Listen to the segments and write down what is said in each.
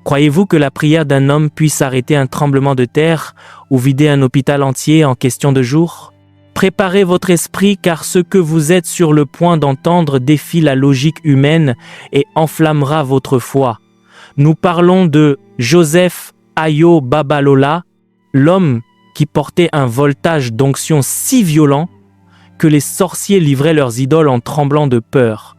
Croyez-vous que la prière d'un homme puisse arrêter un tremblement de terre ou vider un hôpital entier en question de jours? Préparez votre esprit car ce que vous êtes sur le point d'entendre défie la logique humaine et enflammera votre foi. Nous parlons de Joseph Ayo Babalola, l'homme qui portait un voltage d'onction si violent que les sorciers livraient leurs idoles en tremblant de peur,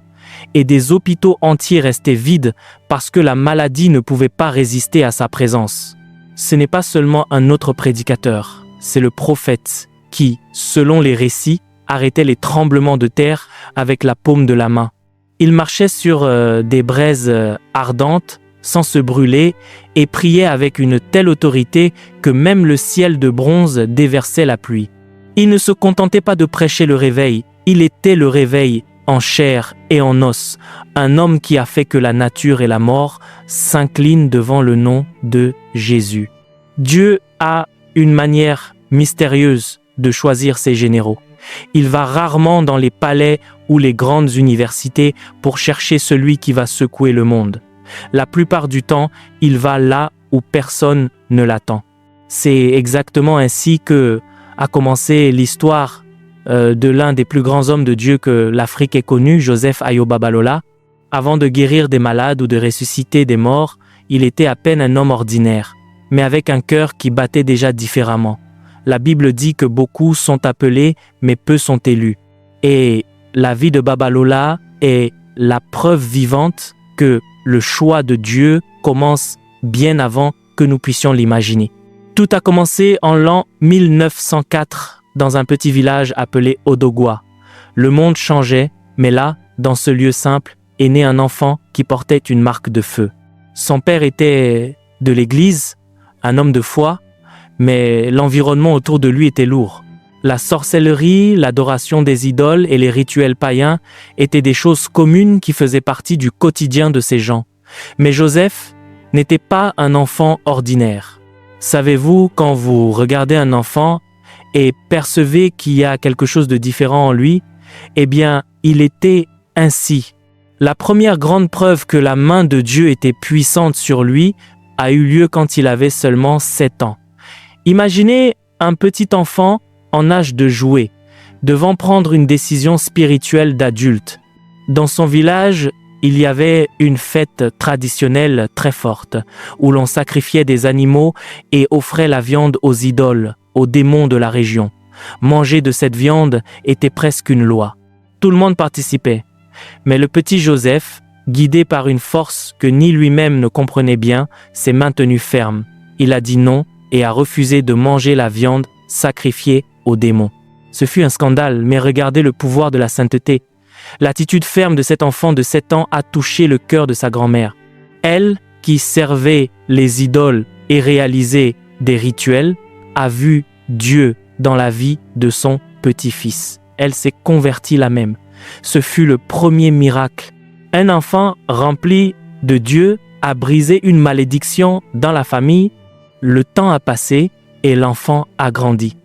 et des hôpitaux entiers restaient vides parce que la maladie ne pouvait pas résister à sa présence. Ce n'est pas seulement un autre prédicateur, c'est le prophète qui, selon les récits, arrêtait les tremblements de terre avec la paume de la main. Il marchait sur des braises ardentes, sans se brûler, et priait avec une telle autorité que même le ciel de bronze déversait la pluie. Il ne se contentait pas de prêcher le réveil, il était le réveil en chair et en os, un homme qui a fait que la nature et la mort s'inclinent devant le nom de Jésus. Dieu a une manière mystérieuse de choisir ses généraux. Il va rarement dans les palais ou les grandes universités pour chercher celui qui va secouer le monde. La plupart du temps, il va là où personne ne l'attend. C'est exactement ainsi que a commencé l'histoire de l'un des plus grands hommes de Dieu que l'Afrique ait connu, Joseph Ayo Babalola. Avant de guérir des malades ou de ressusciter des morts, il était à peine un homme ordinaire, mais avec un cœur qui battait déjà différemment. La Bible dit que beaucoup sont appelés, mais peu sont élus. Et la vie de Babalola est la preuve vivante que le choix de Dieu commence bien avant que nous puissions l'imaginer. Tout a commencé en l'an 1904 dans un petit village appelé Odogwa. Le monde changeait, mais là, dans ce lieu simple, est né un enfant qui portait une marque de feu. Son père était de l'église, un homme de foi, mais l'environnement autour de lui était lourd. La sorcellerie, l'adoration des idoles et les rituels païens étaient des choses communes qui faisaient partie du quotidien de ces gens. Mais Joseph n'était pas un enfant ordinaire. Savez-vous, quand vous regardez un enfant et percevez qu'il y a quelque chose de différent en lui, eh bien, il était ainsi. La première grande preuve que la main de Dieu était puissante sur lui a eu lieu quand il avait seulement 7 ans. Imaginez un petit enfant en âge de jouer, devant prendre une décision spirituelle d'adulte. Dans son village, il y avait une fête traditionnelle très forte, où l'on sacrifiait des animaux et offrait la viande aux idoles, aux démons de la région. Manger de cette viande était presque une loi. Tout le monde participait. Mais le petit Joseph, guidé par une force que ni lui-même ne comprenait bien, s'est maintenu ferme. Il a dit non et a refusé de manger la viande sacrifiée aux démons. Ce fut un scandale, mais regardez le pouvoir de la sainteté. L'attitude ferme de cet enfant de 7 ans a touché le cœur de sa grand-mère. Elle, qui servait les idoles et réalisait des rituels, a vu Dieu dans la vie de son petit-fils. Elle s'est convertie là même. Ce fut le premier miracle. Un enfant rempli de Dieu a brisé une malédiction dans la famille. Le temps a passé et l'enfant a grandi.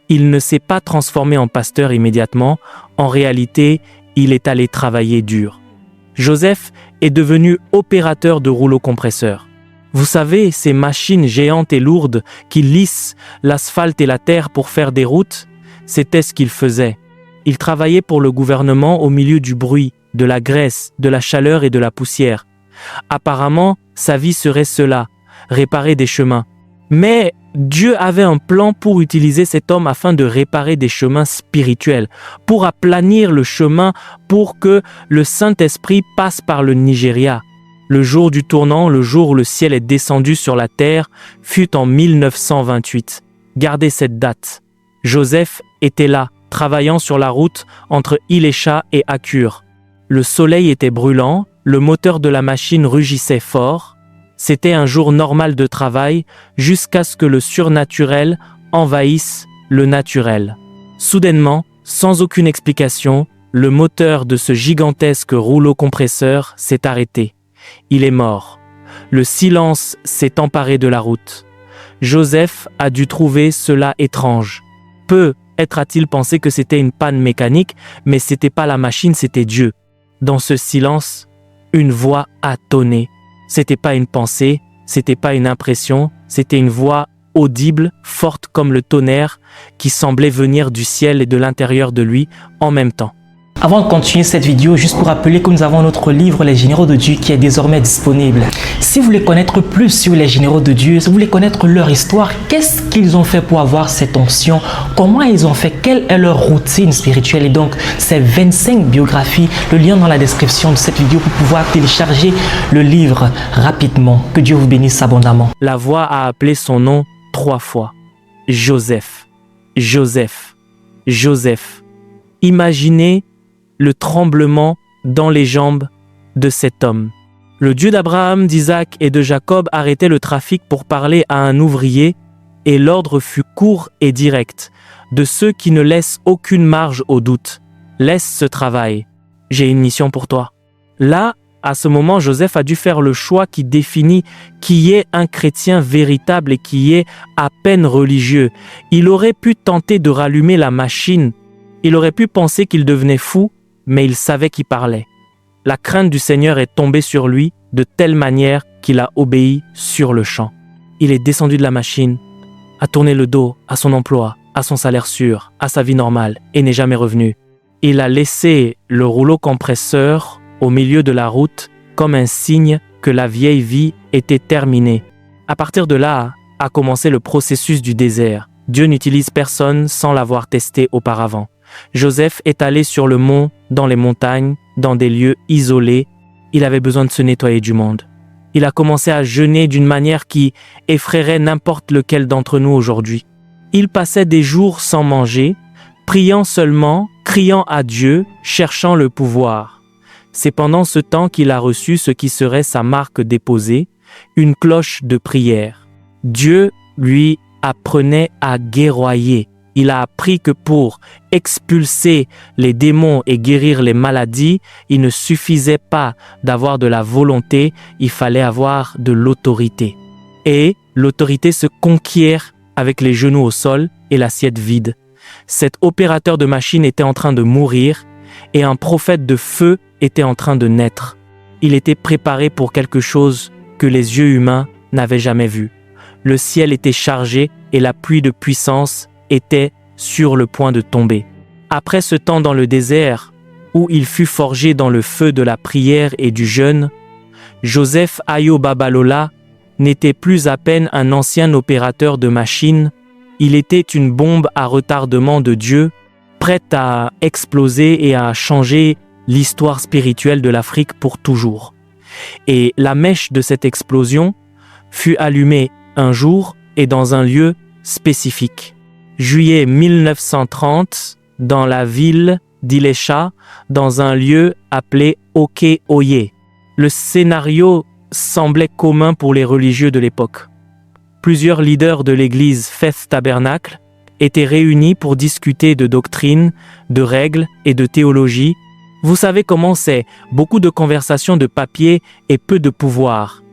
Il ne s'est pas transformé en pasteur immédiatement. En réalité, il est allé travailler dur. Joseph est devenu opérateur de rouleaux compresseurs. Vous savez, ces machines géantes et lourdes qui lissent l'asphalte et la terre pour faire des routes, c'était ce qu'il faisait. Il travaillait pour le gouvernement au milieu du bruit, de la graisse, de la chaleur et de la poussière. Apparemment, sa vie serait cela, réparer des chemins. Mais Dieu avait un plan pour utiliser cet homme afin de réparer des chemins spirituels, pour aplanir le chemin pour que le Saint-Esprit passe par le Nigeria. Le jour du tournant, le jour où le ciel est descendu sur la terre, fut en 1928. Gardez cette date. Joseph était là, travaillant sur la route entre Ilesha et Akure. Le soleil était brûlant, le moteur de la machine rugissait fort. C'était un jour normal de travail jusqu'à ce que le surnaturel envahisse le naturel. Soudainement, sans aucune explication, le moteur de ce gigantesque rouleau compresseur s'est arrêté. Il est mort. Le silence s'est emparé de la route. Joseph a dû trouver cela étrange. Peut-être a-t-il pensé que c'était une panne mécanique, mais c'était pas la machine, c'était Dieu. Dans ce silence, une voix a tonné. C'était pas une pensée, C'était pas une impression, c'était une voix audible, forte comme le tonnerre, qui semblait venir du ciel et de l'intérieur de lui en même temps. Avant de continuer cette vidéo, juste pour rappeler que nous avons notre livre Les Généraux de Dieu qui est désormais disponible. Si vous voulez connaître plus sur les Généraux de Dieu, si vous voulez connaître leur histoire, qu'est-ce qu'ils ont fait pour avoir cette onction, comment ils ont fait, quelle est leur routine spirituelle, et donc ces 25 biographies, le lien dans la description de cette vidéo pour pouvoir télécharger le livre rapidement. Que Dieu vous bénisse abondamment. La voix a appelé son nom 3 fois. Joseph, Joseph, Joseph. Imaginez le tremblement dans les jambes de cet homme. Le Dieu d'Abraham, d'Isaac et de Jacob arrêtait le trafic pour parler à un ouvrier et l'ordre fut court et direct, de ceux qui ne laissent aucune marge au doute. Laisse ce travail. J'ai une mission pour toi. Là, à ce moment, Joseph a dû faire le choix qui définit qui est un chrétien véritable et qui est à peine religieux. Il aurait pu tenter de rallumer la machine. Il aurait pu penser qu'il devenait fou, mais il savait qui parlait. La crainte du Seigneur est tombée sur lui de telle manière qu'il a obéi sur le champ. Il est descendu de la machine, a tourné le dos à son emploi, à son salaire sûr, à sa vie normale et n'est jamais revenu. Il a laissé le rouleau compresseur au milieu de la route comme un signe que la vieille vie était terminée. À partir de là, a commencé le processus du désert. Dieu n'utilise personne sans l'avoir testé auparavant. Joseph est allé sur le mont, dans les montagnes, dans des lieux isolés. Il avait besoin de se nettoyer du monde. Il a commencé à jeûner d'une manière qui effraierait n'importe lequel d'entre nous aujourd'hui. Il passait des jours sans manger, priant seulement, criant à Dieu, cherchant le pouvoir. C'est pendant ce temps qu'il a reçu ce qui serait sa marque déposée, une cloche de prière. Dieu lui apprenait à guerroyer. Il a appris que pour expulser les démons et guérir les maladies, il ne suffisait pas d'avoir de la volonté, il fallait avoir de l'autorité. Et l'autorité se conquiert avec les genoux au sol et l'assiette vide. Cet opérateur de machine était en train de mourir et un prophète de feu était en train de naître. Il était préparé pour quelque chose que les yeux humains n'avaient jamais vu. Le ciel était chargé et la pluie de puissance était sur le point de tomber. Après ce temps dans le désert, où il fut forgé dans le feu de la prière et du jeûne, Joseph Ayo Babalola n'était plus à peine un ancien opérateur de machine, il était une bombe à retardement de Dieu, prête à exploser et à changer l'histoire spirituelle de l'Afrique pour toujours. Et la mèche de cette explosion fut allumée un jour et dans un lieu spécifique. Juillet 1930, dans la ville d'Ilesha, dans un lieu appelé Oke-Oye. Le scénario semblait commun pour les religieux de l'époque. Plusieurs leaders de l'église Faith Tabernacle étaient réunis pour discuter de doctrine, de règles et de théologie. Vous savez comment c'est, beaucoup de conversations de papier et peu de pouvoir.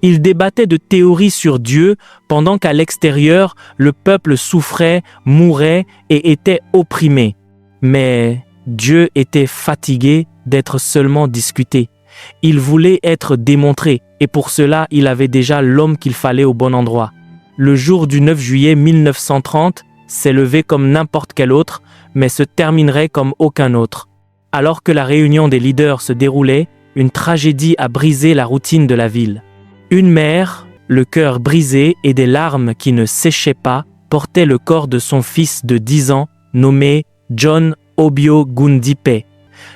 Ils débattaient de théories sur Dieu pendant qu'à l'extérieur, le peuple souffrait, mourait et était opprimé. Mais Dieu était fatigué d'être seulement discuté. Il voulait être démontré et pour cela, il avait déjà l'homme qu'il fallait au bon endroit. Le jour du 9 juillet 1930 s'est levé comme n'importe quel autre, mais se terminerait comme aucun autre. Alors que la réunion des leaders se déroulait, une tragédie a brisé la routine de la ville. Une mère, le cœur brisé et des larmes qui ne séchaient pas, portait le corps de son fils de 10 ans, nommé John Obio Gundipe.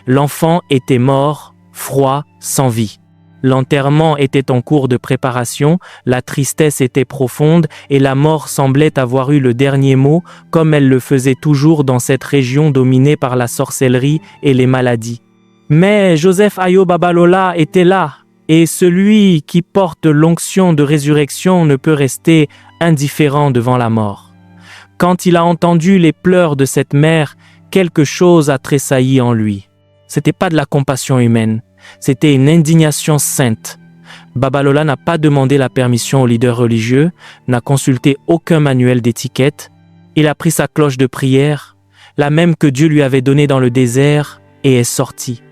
L'enfant était mort, froid, sans vie. L'enterrement était en cours de préparation, la tristesse était profonde et la mort semblait avoir eu le dernier mot, comme elle le faisait toujours dans cette région dominée par la sorcellerie et les maladies. Mais Joseph Ayo Babalola était là. Et celui qui porte l'onction de résurrection ne peut rester indifférent devant la mort. Quand il a entendu les pleurs de cette mère, quelque chose a tressailli en lui. C'était pas de la compassion humaine, c'était une indignation sainte. Babalola n'a pas demandé la permission aux leaders religieux, n'a consulté aucun manuel d'étiquette. Il a pris sa cloche de prière, la même que Dieu lui avait donnée dans le désert, et est sorti.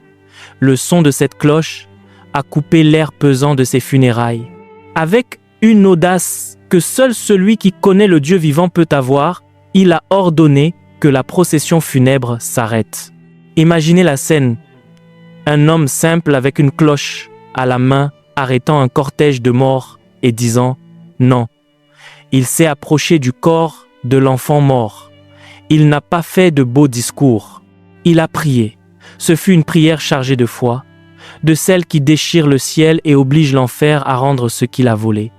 Le son de cette cloche a coupé l'air pesant de ses funérailles. Avec une audace que seul celui qui connaît le Dieu vivant peut avoir, il a ordonné que la procession funèbre s'arrête. Imaginez la scène. Un homme simple avec une cloche à la main, arrêtant un cortège de morts et disant « Non ». Il s'est approché du corps de l'enfant mort. Il n'a pas fait de beaux discours. Il a prié. Ce fut une prière chargée de foi, de celle qui déchire le ciel et oblige l'enfer à rendre ce qu'il a volé.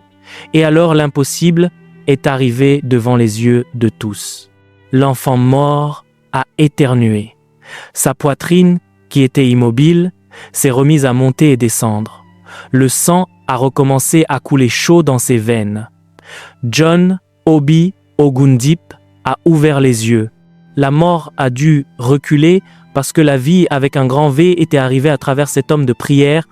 Et alors l'impossible est arrivé devant les yeux de tous. L'enfant mort a éternué. Sa poitrine, qui était immobile, s'est remise à monter et descendre. Le sang a recommencé à couler chaud dans ses veines. John Obi Ogundip a ouvert les yeux. La mort a dû reculer parce que la vie avec un grand V était arrivée à travers cet homme de prière.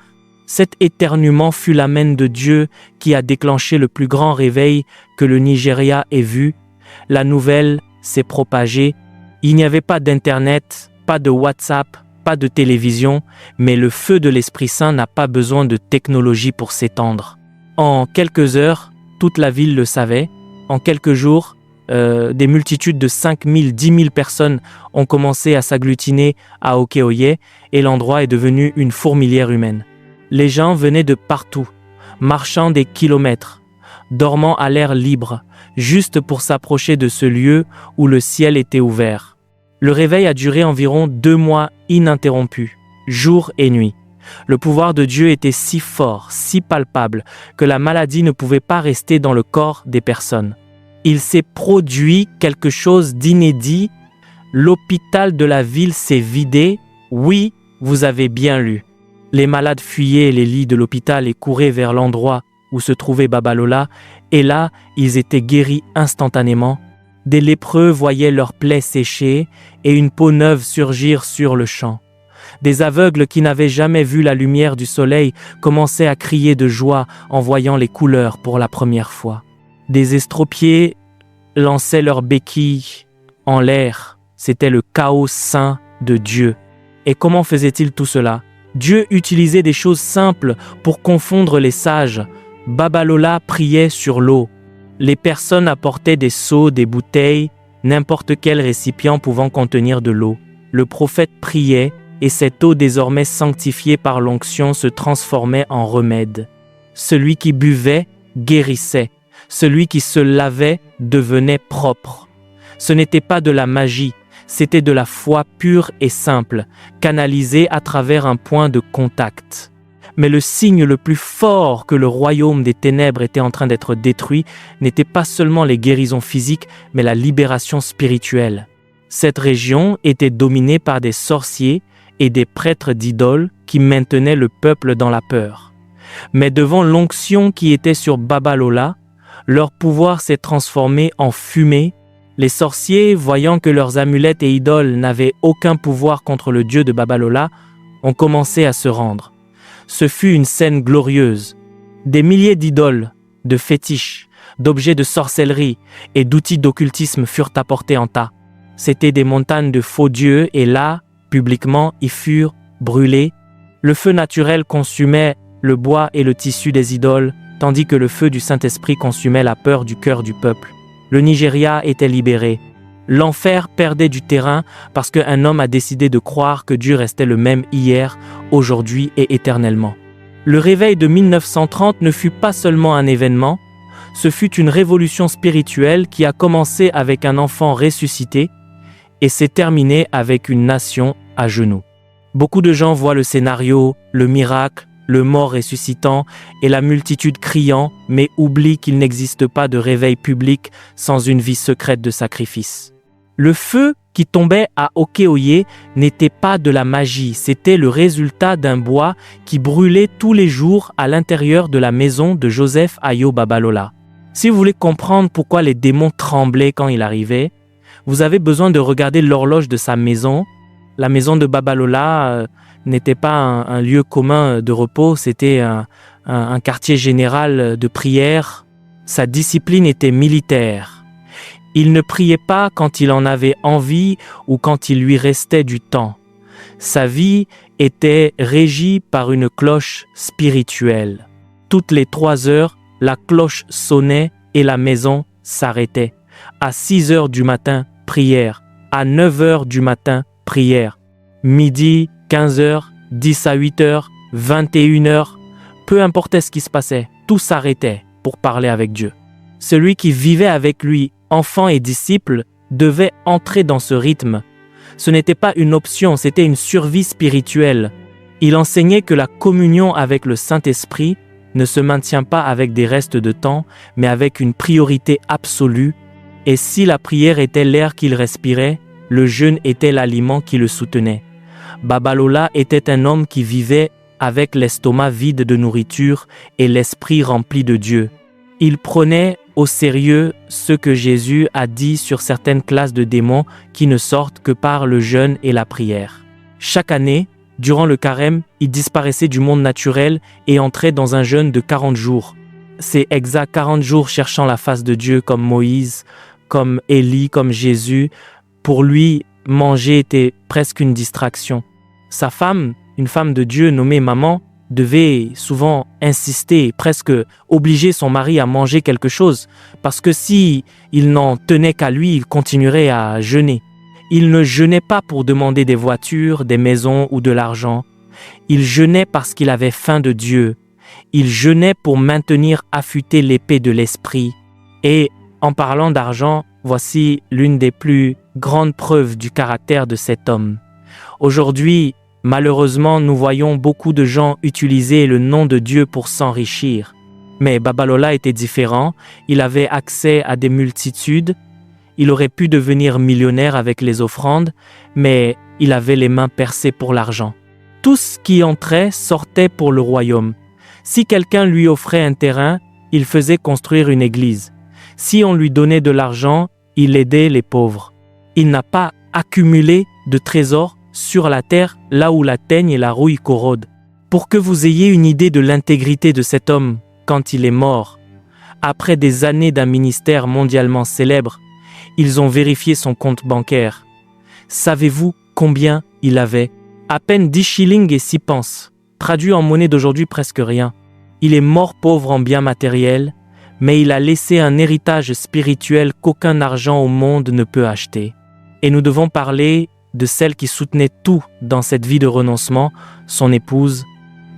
Cet éternuement fut l'amen de Dieu qui a déclenché le plus grand réveil que le Nigeria ait vu. La nouvelle s'est propagée. Il n'y avait pas d'internet, pas de WhatsApp, pas de télévision, mais le feu de l'Esprit Saint n'a pas besoin de technologie pour s'étendre. En quelques heures, toute la ville le savait. En quelques jours, des multitudes de 5 000, 10 000 personnes ont commencé à s'agglutiner à Oke-Oye et l'endroit est devenu une fourmilière humaine. Les gens venaient de partout, marchant des kilomètres, dormant à l'air libre, juste pour s'approcher de ce lieu où le ciel était ouvert. Le réveil a duré environ 2 mois ininterrompu, jour et nuit. Le pouvoir de Dieu était si fort, si palpable, que la maladie ne pouvait pas rester dans le corps des personnes. Il s'est produit quelque chose d'inédit. L'hôpital de la ville s'est vidé. Oui, vous avez bien lu. Les malades fuyaient les lits de l'hôpital et couraient vers l'endroit où se trouvait Babalola, et là, ils étaient guéris instantanément. Des lépreux voyaient leurs plaies sécher et une peau neuve surgir sur le champ. Des aveugles qui n'avaient jamais vu la lumière du soleil commençaient à crier de joie en voyant les couleurs pour la première fois. Des estropiés lançaient leurs béquilles en l'air. C'était le chaos saint de Dieu. Et comment faisait-il tout cela? Dieu utilisait des choses simples pour confondre les sages. Babalola priait sur l'eau. Les personnes apportaient des seaux, des bouteilles, n'importe quel récipient pouvant contenir de l'eau. Le prophète priait et cette eau désormais sanctifiée par l'onction se transformait en remède. Celui qui buvait guérissait. Celui qui se lavait devenait propre. Ce n'était pas de la magie, c'était de la foi pure et simple, canalisée à travers un point de contact. Mais le signe le plus fort que le royaume des ténèbres était en train d'être détruit n'était pas seulement les guérisons physiques, mais la libération spirituelle. Cette région était dominée par des sorciers et des prêtres d'idoles qui maintenaient le peuple dans la peur. Mais devant l'onction qui était sur Babalola, leur pouvoir s'est transformé en fumée. Les sorciers, voyant que leurs amulettes et idoles n'avaient aucun pouvoir contre le dieu de Babalola, ont commencé à se rendre. Ce fut une scène glorieuse. Des milliers d'idoles, de fétiches, d'objets de sorcellerie et d'outils d'occultisme furent apportés en tas. C'étaient des montagnes de faux dieux et là, publiquement, ils furent brûlés. Le feu naturel consumait le bois et le tissu des idoles, tandis que le feu du Saint-Esprit consumait la peur du cœur du peuple. Le Nigeria était libéré. L'enfer perdait du terrain parce qu'un homme a décidé de croire que Dieu restait le même hier, aujourd'hui et éternellement. Le réveil de 1930 ne fut pas seulement un événement, ce fut une révolution spirituelle qui a commencé avec un enfant ressuscité et s'est terminée avec une nation à genoux. Beaucoup de gens voient le scénario, le miracle, le mort ressuscitant et la multitude criant, mais oublient qu'il n'existe pas de réveil public sans une vie secrète de sacrifice. Le feu qui tombait à Oke-Oye n'était pas de la magie, c'était le résultat d'un bois qui brûlait tous les jours à l'intérieur de la maison de Joseph Ayo Babalola. Si vous voulez comprendre pourquoi les démons tremblaient quand il arrivait, vous avez besoin de regarder l'horloge de sa maison. La maison de Babalola n'était pas un lieu commun de repos, c'était un quartier général de prière. Sa discipline était militaire. Il ne priait pas quand il en avait envie ou quand il lui restait du temps. Sa vie était régie par une cloche spirituelle. Toutes les 3 heures, la cloche sonnait et la maison s'arrêtait. À 6 heures du matin, prière. À 9 heures du matin, prière. Midi, 15 heures, 10 à 8 heures, 21 heures, peu importe ce qui se passait, tout s'arrêtait pour parler avec Dieu. Celui qui vivait avec lui, enfant et disciple, devait entrer dans ce rythme. Ce n'était pas une option, c'était une survie spirituelle. Il enseignait que la communion avec le Saint-Esprit ne se maintient pas avec des restes de temps, mais avec une priorité absolue. Et si la prière était l'air qu'il respirait, le jeûne était l'aliment qui le soutenait. Babalola était un homme qui vivait avec l'estomac vide de nourriture et l'esprit rempli de Dieu. Il prenait au sérieux ce que Jésus a dit sur certaines classes de démons qui ne sortent que par le jeûne et la prière. Chaque année, durant le carême, il disparaissait du monde naturel et entrait dans un jeûne de 40 jours. C'est exact 40 jours cherchant la face de Dieu comme Moïse, comme Élie, comme Jésus. Pour lui, manger était presque une distraction. Sa femme, une femme de Dieu nommée Maman, devait souvent insister, presque obliger son mari à manger quelque chose, parce que si il n'en tenait qu'à lui, il continuerait à jeûner. Il ne jeûnait pas pour demander des voitures, des maisons ou de l'argent. Il jeûnait parce qu'il avait faim de Dieu. Il jeûnait pour maintenir affûtée l'épée de l'esprit. Et en parlant d'argent, voici l'une des plus grandes preuves du caractère de cet homme. Aujourd'hui, malheureusement, nous voyons beaucoup de gens utiliser le nom de Dieu pour s'enrichir. Mais Babalola était différent, il avait accès à des multitudes, il aurait pu devenir millionnaire avec les offrandes, mais il avait les mains percées pour l'argent. Tout ce qui entrait sortait pour le royaume. Si quelqu'un lui offrait un terrain, il faisait construire une église. Si on lui donnait de l'argent, il aidait les pauvres. Il n'a pas accumulé de trésors sur la terre, là où la teigne et la rouille corrodent. Pour que vous ayez une idée de l'intégrité de cet homme quand il est mort, après des années d'un ministère mondialement célèbre, ils ont vérifié son compte bancaire. Savez-vous combien il avait? À peine 10 shillings et 6 pence, traduit en monnaie d'aujourd'hui presque rien. Il est mort pauvre en biens matériels, mais il a laissé un héritage spirituel qu'aucun argent au monde ne peut acheter. Et nous devons parler de celle qui soutenait tout dans cette vie de renoncement, son épouse.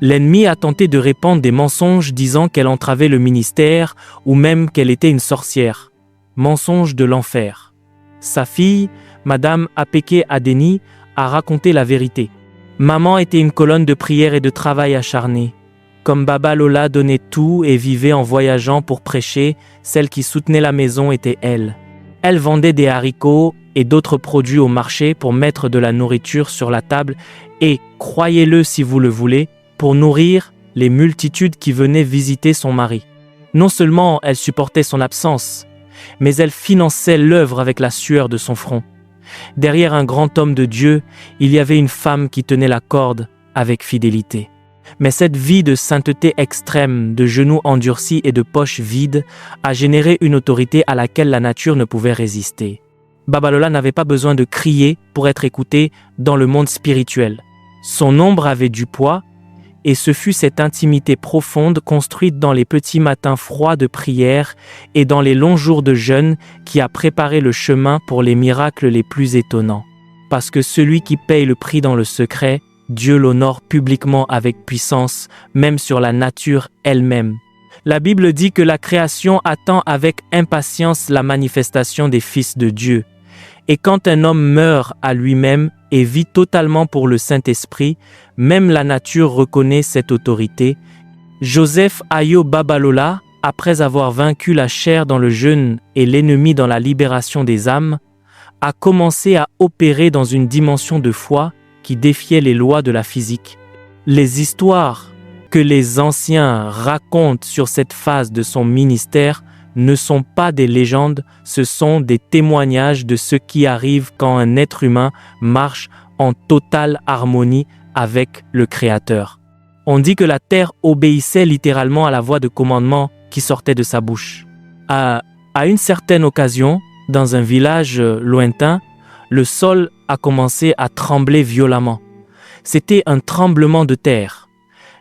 L'ennemi a tenté de répandre des mensonges disant qu'elle entravait le ministère ou même qu'elle était une sorcière. Mensonge de l'enfer. Sa fille, Madame Apeke Adeni, a raconté la vérité. Maman était une colonne de prière et de travail acharné. Comme Babalola donnait tout et vivait en voyageant pour prêcher, celle qui soutenait la maison était elle. Elle vendait des haricots et d'autres produits au marché pour mettre de la nourriture sur la table et, croyez-le si vous le voulez, pour nourrir les multitudes qui venaient visiter son mari. Non seulement elle supportait son absence, mais elle finançait l'œuvre avec la sueur de son front. Derrière un grand homme de Dieu, il y avait une femme qui tenait la corde avec fidélité. Mais cette vie de sainteté extrême, de genoux endurcis et de poches vides, a généré une autorité à laquelle la nature ne pouvait résister. Babalola n'avait pas besoin de crier pour être écouté dans le monde spirituel. Son ombre avait du poids, et ce fut cette intimité profonde construite dans les petits matins froids de prière et dans les longs jours de jeûne qui a préparé le chemin pour les miracles les plus étonnants. Parce que celui qui paye le prix dans le secret, Dieu l'honore publiquement avec puissance, même sur la nature elle-même. La Bible dit que la création attend avec impatience la manifestation des fils de Dieu. Et quand un homme meurt à lui-même et vit totalement pour le Saint-Esprit, même la nature reconnaît cette autorité. Joseph Ayo Babalola, après avoir vaincu la chair dans le jeûne et l'ennemi dans la libération des âmes, a commencé à opérer dans une dimension de foi qui défiait les lois de la physique. Les histoires que les anciens racontent sur cette phase de son ministère ne sont pas des légendes, ce sont des témoignages de ce qui arrive quand un être humain marche en totale harmonie avec le Créateur. On dit que la terre obéissait littéralement à la voix de commandement qui sortait de sa bouche. À une certaine occasion, dans un village lointain, le sol a commencé à trembler violemment. C'était un tremblement de terre.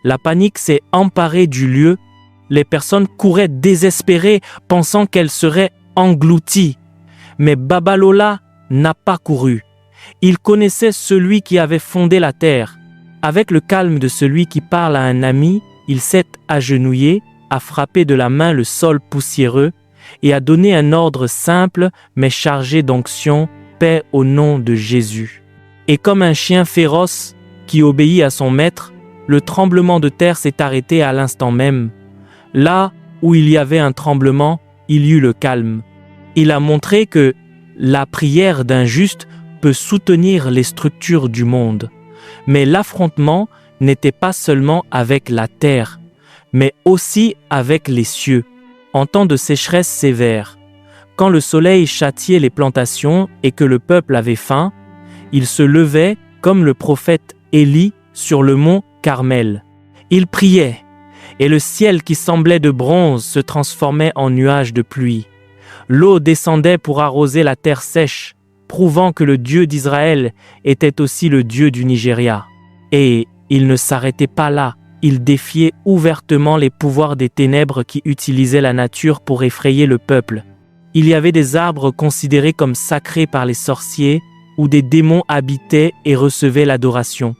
La panique s'est emparée du lieu Les personnes couraient désespérées, pensant qu'elles seraient englouties. Mais Babalola n'a pas couru. Il connaissait celui qui avait fondé la terre. Avec le calme de celui qui parle à un ami, il s'est agenouillé, a frappé de la main le sol poussiéreux et a donné un ordre simple mais chargé d'onction, paix au nom de Jésus. Et comme un chien féroce qui obéit à son maître, le tremblement de terre s'est arrêté à l'instant même. Là où il y avait un tremblement, il y eut le calme. Il a montré que la prière d'un juste peut soutenir les structures du monde. Mais l'affrontement n'était pas seulement avec la terre, mais aussi avec les cieux. En temps de sécheresse sévère, quand le soleil châtiait les plantations et que le peuple avait faim, il se levait comme le prophète Élie sur le mont Carmel. Il priait, et le ciel qui semblait de bronze se transformait en nuages de pluie. L'eau descendait pour arroser la terre sèche, prouvant que le Dieu d'Israël était aussi le Dieu du Nigeria. Et il ne s'arrêtait pas là, il défiait ouvertement les pouvoirs des ténèbres qui utilisaient la nature pour effrayer le peuple. Il y avait des arbres considérés comme sacrés par les sorciers, où des démons habitaient et recevaient l'adoration.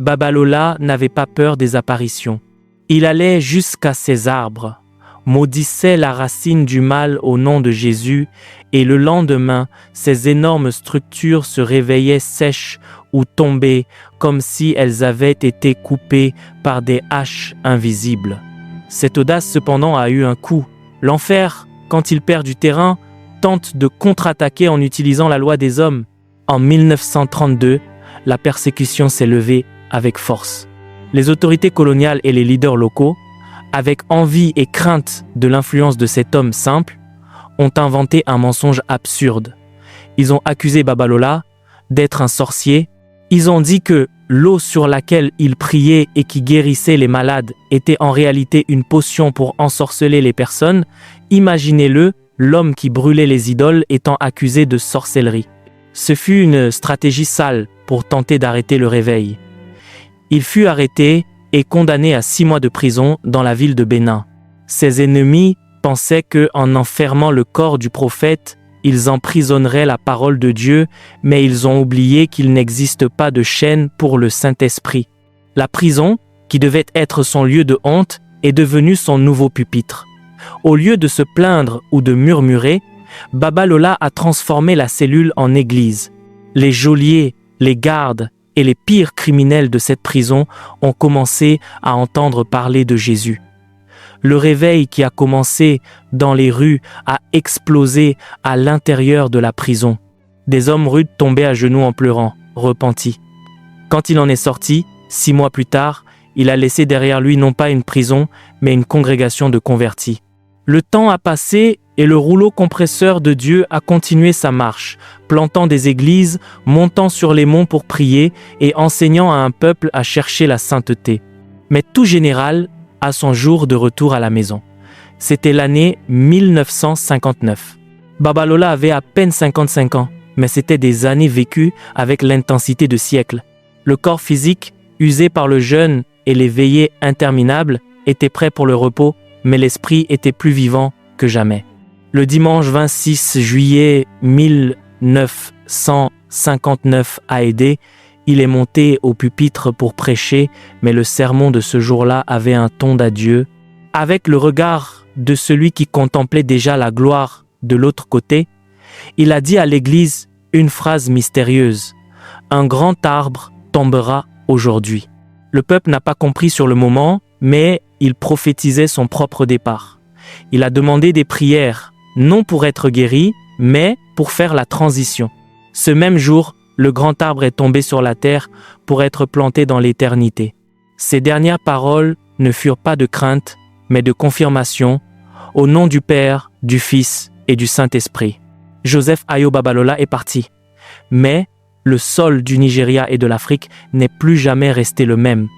Babalola n'avait pas peur des apparitions. Il allait jusqu'à ces arbres, maudissait la racine du mal au nom de Jésus, et le lendemain, ces énormes structures se réveillaient sèches ou tombées, comme si elles avaient été coupées par des haches invisibles. Cette audace cependant a eu un coût. L'enfer, quand il perd du terrain, tente de contre-attaquer en utilisant la loi des hommes. En 1932, la persécution s'est levée avec force. Les autorités coloniales et les leaders locaux, avec envie et crainte de l'influence de cet homme simple, ont inventé un mensonge absurde. Ils ont accusé Babalola d'être un sorcier. Ils ont dit que l'eau sur laquelle il priait et qui guérissait les malades était en réalité une potion pour ensorceler les personnes. Imaginez-le, l'homme qui brûlait les idoles étant accusé de sorcellerie. Ce fut une stratégie sale pour tenter d'arrêter le réveil. Il fut arrêté et condamné à 6 mois de prison dans la ville de Bénin. Ses ennemis pensaient qu'en enfermant le corps du prophète, ils emprisonneraient la parole de Dieu, mais ils ont oublié qu'il n'existe pas de chaîne pour le Saint-Esprit. La prison, qui devait être son lieu de honte, est devenue son nouveau pupitre. Au lieu de se plaindre ou de murmurer, Babalola a transformé la cellule en église. Les geôliers, les gardes et les pires criminels de cette prison ont commencé à entendre parler de Jésus. Le réveil qui a commencé dans les rues a explosé à l'intérieur de la prison. Des hommes rudes tombaient à genoux en pleurant, repentis. Quand il en est sorti, 6 mois plus tard, il a laissé derrière lui non pas une prison, mais une congrégation de convertis. Le temps a passé et le rouleau compresseur de Dieu a continué sa marche, plantant des églises, montant sur les monts pour prier et enseignant à un peuple à chercher la sainteté. Mais tout général a son jour de retour à la maison. C'était l'année 1959. Babalola avait à peine 55 ans, mais c'était des années vécues avec l'intensité de siècles. Le corps physique, usé par le jeûne et les veillées interminables, était prêt pour le repos, mais l'esprit était plus vivant que jamais. Le dimanche 26 juillet 1959 à Édé, il est monté au pupitre pour prêcher, mais le sermon de ce jour-là avait un ton d'adieu. Avec le regard de celui qui contemplait déjà la gloire de l'autre côté, il a dit à l'Église une phrase mystérieuse. « Un grand arbre tombera aujourd'hui ». Le peuple n'a pas compris sur le moment, mais il prophétisait son propre départ. Il a demandé des prières, non pour être guéri, mais pour faire la transition. Ce même jour, le grand arbre est tombé sur la terre pour être planté dans l'éternité. Ces dernières paroles ne furent pas de crainte, mais de confirmation, au nom du Père, du Fils et du Saint-Esprit. Joseph Ayo Babalola est parti, mais le sol du Nigeria et de l'Afrique n'est plus jamais resté le même.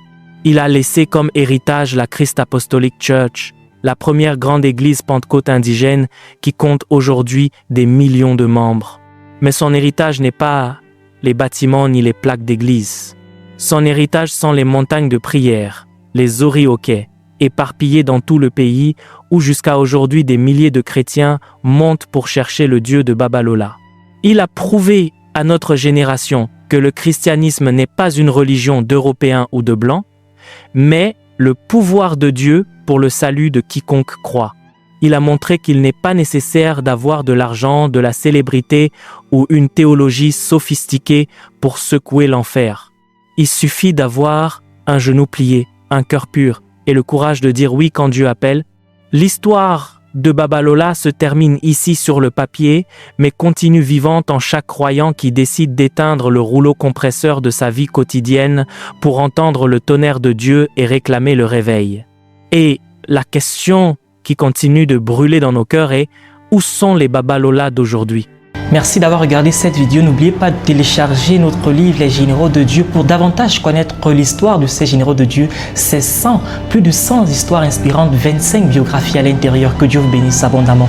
Il a laissé comme héritage la Christ Apostolic Church, la première grande église pentecôte indigène qui compte aujourd'hui des millions de membres. Mais son héritage n'est pas les bâtiments ni les plaques d'église. Son héritage sont les montagnes de prière, les orioquets, éparpillés dans tout le pays, où jusqu'à aujourd'hui des milliers de chrétiens montent pour chercher le Dieu de Babalola. Il a prouvé à notre génération que le christianisme n'est pas une religion d'Européens ou de Blancs, mais le pouvoir de Dieu pour le salut de quiconque croit. Il a montré qu'il n'est pas nécessaire d'avoir de l'argent, de la célébrité ou une théologie sophistiquée pour secouer l'enfer. Il suffit d'avoir un genou plié, un cœur pur et le courage de dire oui quand Dieu appelle. L'histoire de Babalola se termine ici sur le papier, mais continue vivante en chaque croyant qui décide d'éteindre le rouleau compresseur de sa vie quotidienne pour entendre le tonnerre de Dieu et réclamer le réveil. Et la question qui continue de brûler dans nos cœurs est « Où sont les Babalola d'aujourd'hui ?» Merci d'avoir regardé cette vidéo. N'oubliez pas de télécharger notre livre Les Généraux de Dieu pour davantage connaître l'histoire de ces Généraux de Dieu. C'est plus de 100 histoires inspirantes, 25 biographies à l'intérieur. Que Dieu vous bénisse abondamment.